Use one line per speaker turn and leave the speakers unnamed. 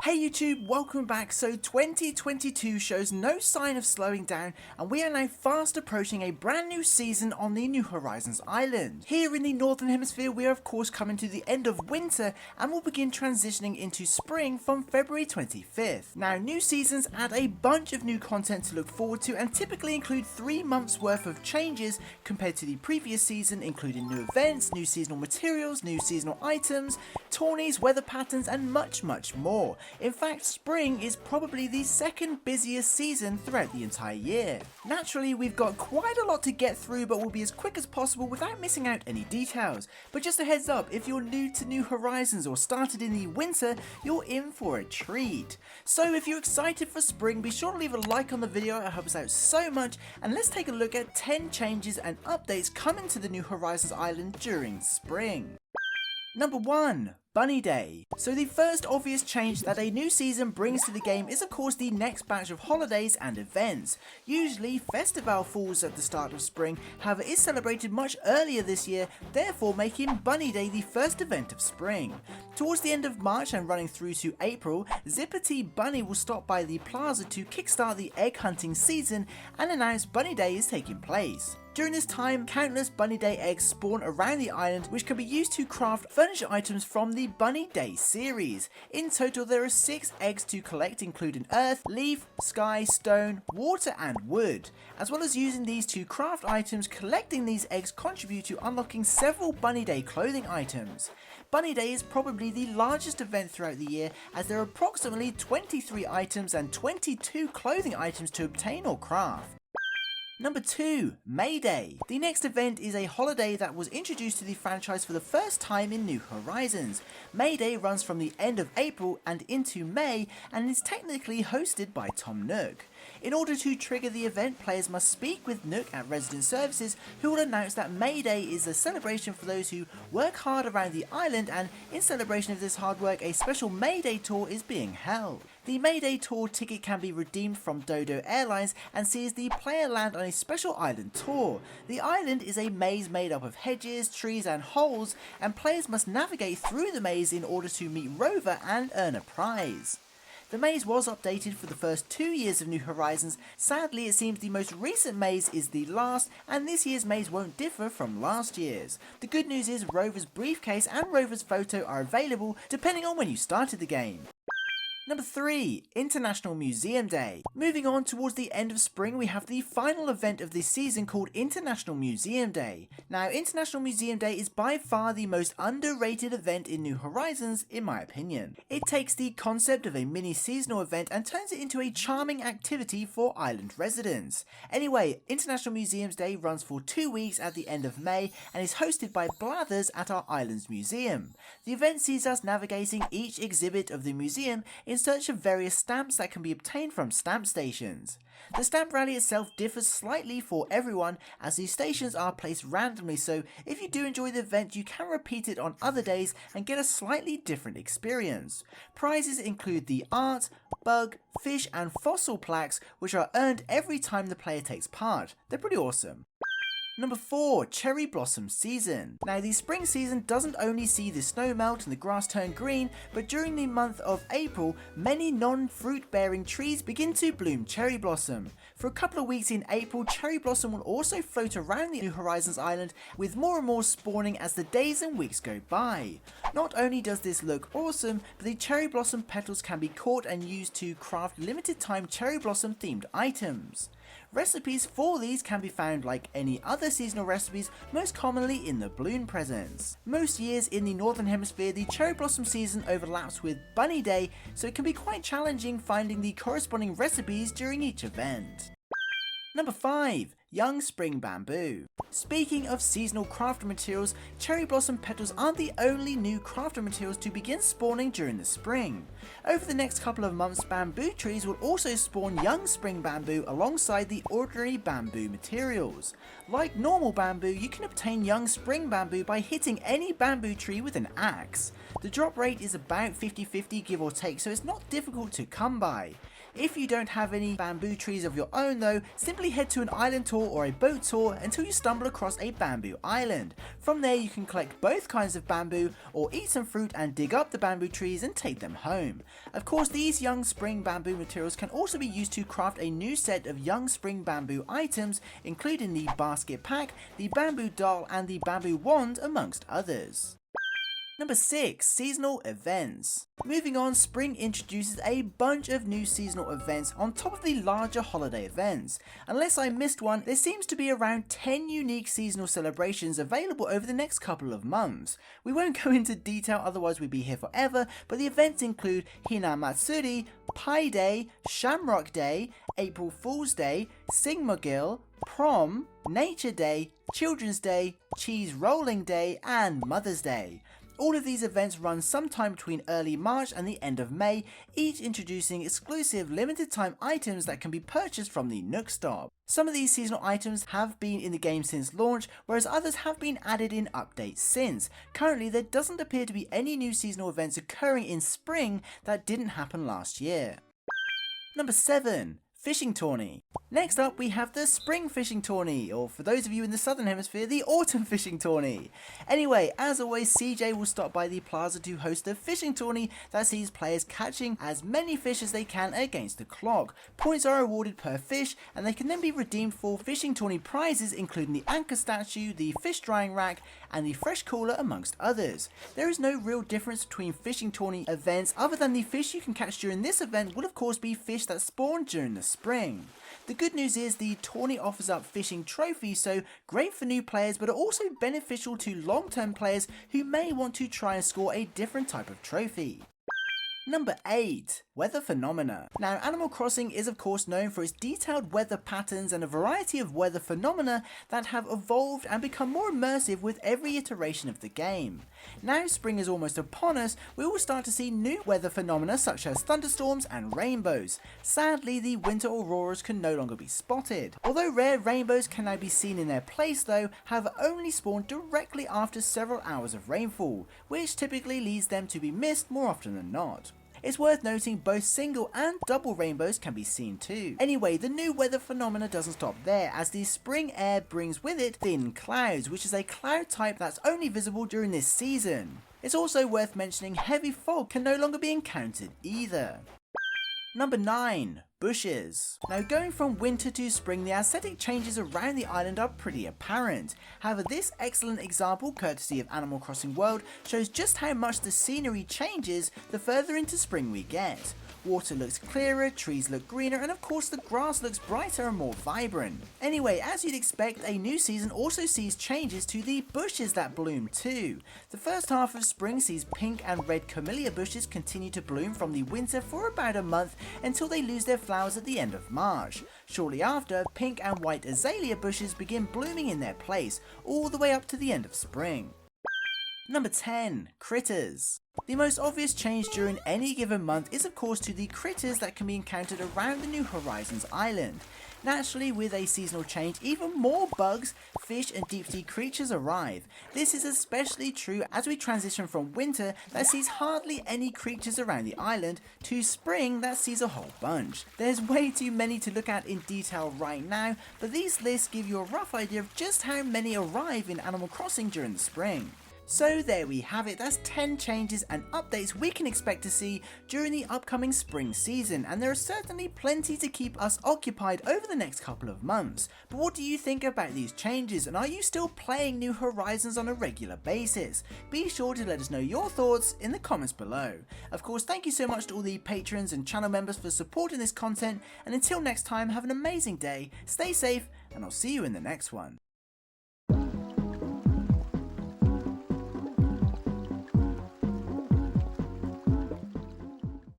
Hey YouTube, welcome back. So 2022 shows no sign of slowing down, and we are now fast approaching a brand new season on the New Horizons island. Here in the Northern Hemisphere, we are of course coming to the end of winter and will begin transitioning into spring from February 25th. Now, new seasons add a bunch of new content to look forward to and typically include 3 months worth of changes compared to the previous season, including new events, new seasonal materials, new seasonal items, tourneys, weather patterns, and much more. In fact, spring is probably the second busiest season throughout the entire year. Naturally, we've got quite a lot to get through, but we'll be as quick as possible without missing out any details. But just a heads up, if you're new to New Horizons or started in the winter, you're in for a treat. So if you're excited for spring, be sure to leave a like on the video, it helps out so much, and let's take a look at 10 changes and updates coming to the New Horizons island during spring. Number 1. Bunny Day. So the first obvious change that a new season brings to the game is of course the next batch of holidays and events. Usually Festival falls at the start of spring, however is celebrated much earlier this year, therefore making Bunny Day the first event of spring. Towards the end of March and running through to April, Zippity Bunny will stop by the plaza to kickstart the egg hunting season and announce Bunny Day is taking place. During this time, countless Bunny Day eggs spawn around the island, which can be used to craft furniture items from the Bunny Day series. In total, there are 6 eggs to collect, including earth, leaf, sky, stone, water, and wood. As well as using these to craft items, collecting these eggs contribute to unlocking several Bunny Day clothing items. Bunny Day is probably the largest event throughout the year, as there are approximately 23 items and 22 clothing items to obtain or craft. Number 2. May Day. The next event is a holiday that was introduced to the franchise for the first time in New Horizons. May Day runs from the end of April and into May and is technically hosted by Tom Nook. In order to trigger the event, players must speak with Nook at Resident Services, who will announce that May Day is a celebration for those who work hard around the island, and in celebration of this hard work, a special May Day tour is being held. The May Day tour ticket can be redeemed from Dodo Airlines and sees the player land on a special island tour. The island is a maze made up of hedges, trees and holes, and players must navigate through the maze in order to meet Rover and earn a prize. The maze was updated for the first 2 years of New Horizons. Sadly, it seems the most recent maze is the last, and this year's maze won't differ from last year's. The good news is Rover's briefcase and Rover's photo are available depending on when you started the game. Number 3. International Museum Day. Moving on towards the end of spring, we have the final event of this season called International Museum Day. Now, International Museum Day is by far the most underrated event in New Horizons, in my opinion. It takes the concept of a mini seasonal event and turns it into a charming activity for island residents. Anyway, International Museums Day runs for 2 weeks at the end of May and is hosted by Blathers at our island's museum. The event sees us navigating each exhibit of the museum in search of various stamps that can be obtained from stamp stations. The stamp rally itself differs slightly for everyone, as these stations are placed randomly, so if you do enjoy the event you can repeat it on other days and get a slightly different experience. Prizes include the art, bug, fish and fossil plaques, which are earned every time the player takes part. They're pretty awesome. Number 4. Cherry Blossom Season. Now, the spring season doesn't only see the snow melt and the grass turn green, but during the month of April, many non-fruit bearing trees begin to bloom cherry blossom. For a couple of weeks in April, cherry blossom will also float around the New Horizons island, with more and more spawning as the days and weeks go by. Not only does this look awesome, but the cherry blossom petals can be caught and used to craft limited time cherry blossom themed items. Recipes for these can be found like any other seasonal recipes, most commonly in the Bloom presents. Most years in the Northern Hemisphere, the cherry blossom season overlaps with Bunny Day, so it can be quite challenging finding the corresponding recipes during each event. Number 5. Young Spring Bamboo. Speaking of seasonal crafting materials, cherry blossom petals aren't the only new crafting materials to begin spawning during the spring. Over the next couple of months, bamboo trees will also spawn young spring bamboo alongside the ordinary bamboo materials. Like normal bamboo, you can obtain young spring bamboo by hitting any bamboo tree with an axe. The drop rate is about 50-50 give or take, so it's not difficult to come by. If you don't have any bamboo trees of your own though, simply head to an island tour or a boat tour until you stumble across a bamboo island. From there you can collect both kinds of bamboo or eat some fruit and dig up the bamboo trees and take them home. Of course, these young spring bamboo materials can also be used to craft a new set of young spring bamboo items, including the basket pack, the bamboo doll and the bamboo wand, amongst others. Number 6. Seasonal events. Moving on, spring introduces a bunch of new seasonal events on top of the larger holiday events. Unless I missed one, there seems to be around 10 unique seasonal celebrations available over the next couple of months. We won't go into detail, otherwise we'd be here forever, but the events include Hina Matsuri, Pi Day, Shamrock Day, April Fool's Day, Singmagil, Prom, Nature Day, Children's Day, Cheese Rolling Day, and Mother's Day. All of these events run sometime between early March and the end of May, each introducing exclusive limited time items that can be purchased from the Nook Stop. Some of these seasonal items have been in the game since launch, whereas others have been added in updates since. Currently, there doesn't appear to be any new seasonal events occurring in spring that didn't happen last year. Number 7. Fishing Tourney. Next up we have the Spring Fishing Tourney, or for those of you in the Southern Hemisphere, the Autumn Fishing Tourney. Anyway, as always, CJ will stop by the plaza to host a fishing tourney that sees players catching as many fish as they can against the clock. Points are awarded per fish and they can then be redeemed for fishing tourney prizes, including the anchor statue, the fish drying rack and the fresh cooler, amongst others. There is no real difference between fishing tourney events other than the fish you can catch during this event will of course be fish that spawn during the spring. The good news is the tourney offers up fishing trophies, so great for new players, but are also beneficial to long-term players who may want to try and score a different type of trophy. Number 8. Weather phenomena. Now, Animal Crossing is of course known for its detailed weather patterns and a variety of weather phenomena that have evolved and become more immersive with every iteration of the game. Now spring is almost upon us, we will start to see new weather phenomena such as thunderstorms and rainbows. Sadly, the winter auroras can no longer be spotted. Although rare rainbows can now be seen in their place though, have only spawned directly after several hours of rainfall, which typically leads them to be missed more often than not. It's worth noting both single and double rainbows can be seen too. Anyway, the new weather phenomena doesn't stop there, as the spring air brings with it thin clouds, which is a cloud type that's only visible during this season. It's also worth mentioning heavy fog can no longer be encountered either. Number 9. Bushes. Now, going from winter to spring, the aesthetic changes around the island are pretty apparent. However, this excellent example, courtesy of Animal Crossing World, shows just how much the scenery changes the further into spring we get. Water looks clearer, trees look greener, and of course the grass looks brighter and more vibrant. Anyway, as you'd expect, a new season also sees changes to the bushes that bloom too. The first half of spring sees pink and red camellia bushes continue to bloom from the winter for about a month until they lose their flowers at the end of March. Shortly after, pink and white azalea bushes begin blooming in their place, all the way up to the end of spring. Number 10. Critters. The most obvious change during any given month is of course to the critters that can be encountered around the New Horizons island. Naturally, with a seasonal change, even more bugs, fish and deep sea creatures arrive. This is especially true as we transition from winter that sees hardly any creatures around the island to spring that sees a whole bunch. There's way too many to look at in detail right now, but these lists give you a rough idea of just how many arrive in Animal Crossing during the spring. So there we have it, that's 10 changes and updates we can expect to see during the upcoming spring season, and there are certainly plenty to keep us occupied over the next couple of months. But what do you think about these changes, and are you still playing New Horizons on a regular basis? Be sure to let us know your thoughts in the comments below. Of course, thank you so much to all the patrons and channel members for supporting this content, and until next time, have an amazing day, stay safe, and I'll see you in the next one.